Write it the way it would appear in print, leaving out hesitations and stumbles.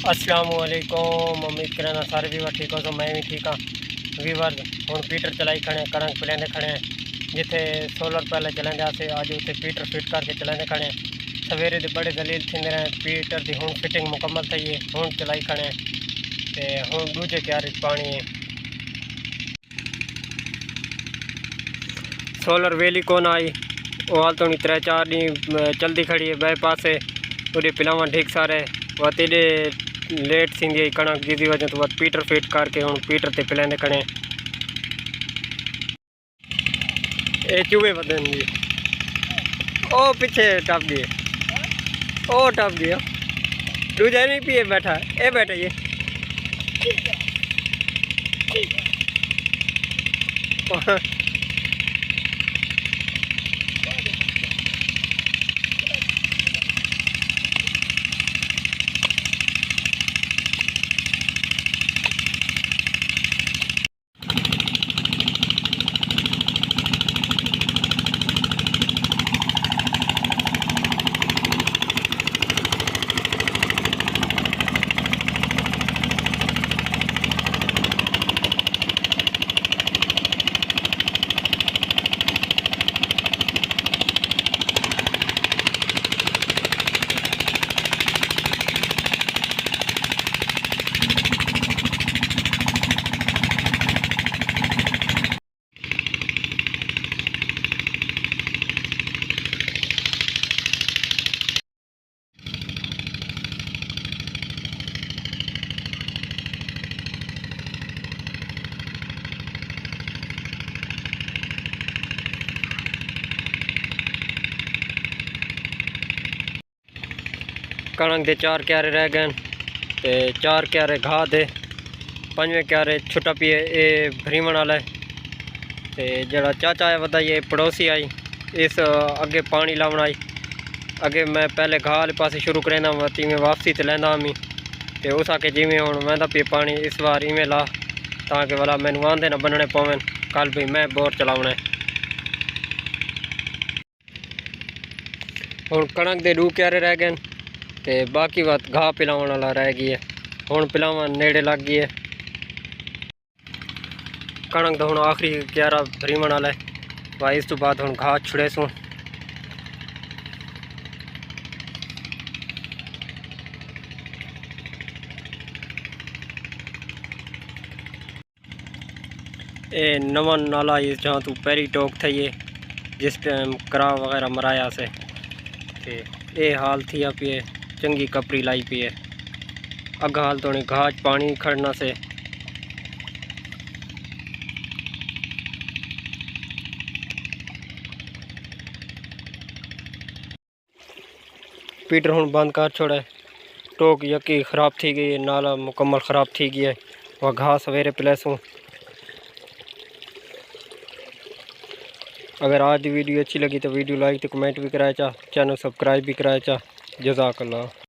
अस्सलामुअलैकुम। उम्मीद करना सारे वीवर ठीक हो। तो मैं भी ठीक हाँ। वीवर हूँ पीटर चलाई खड़े कणक पिलेंदे खड़े जिथे सोलर पहले चलेंदे आसे अज उत्थे पीटर फिट करके चलेंदे खड़े। सवेरे दे बड़े दलील थींदे रहे पीटर की हूँ फिटिंग मुकम्मल थी है। हूँ चलाई खड़े ते हूँ दूजे क्यारे पानी है। सोलर वेली कौन आई वो हाल तो 3-4 डी चलती खड़ी है बे पासे पूरी पिलावा ठीक सारे वह तेरे लेट थी कणक जिसकी वजह तो वह पीटर फिट करके हूँ पीटर ते पिलांदे खड़े। ये चूहे वधन जी ओ पिछे टप दिए ओ टप दिया दूजा नहीं पिए बैठा ये बैठा ये कणक के 4 क्यारे रह गए ते 4 क्यारे घाह दे 5वें क्यारे छुट्टा पिए ये भरीवन वाला ते जड़ा चाचा है वदा ये पड़ोसी आई इस अगे पानी लावन आई अगे मैं पहले घाह वाले पासे शुरू करेंदा वती में वापसी ते लैंदा मी ते उस आके जिमें हुण वहदा पे पानी इस बार इवें ला ताकि वाला मैनू आंदे ना बनने पवन कल भी मैं बोर चलावना है। हुण कणक दे 2 क्यारे रह गए ते बाकी बात घाह पिलावन वाला रह गई है। हुण पिलावा नेड़े लग गई है कणक तो हुण आखिरी क्यारा भरीवन वाला है भाई इस तो बाद हुण घाह छुड़े सूँ। ये नवा नाला है जहाँ तू पैरी टोक थी है जिस टाइम करा वगैरह मराया से ते ये हाल थी आप ये चंगी कपरी लाई पी है अग हाल तो नहीं घास पानी खड़ना से पीटर हूँ बंद कर छोड़े टोक यकी ख़राब थी गई है नाला मुकम्मल ख़राब थी गई है वह घास सवेरे प्लेसूँ। अगर आज की वीडियो अच्छी लगी तो वीडियो लाइक तो कमेंट भी कराया चा चैनल सब्सक्राइब भी कराया चा। जज़ाकल्लाह।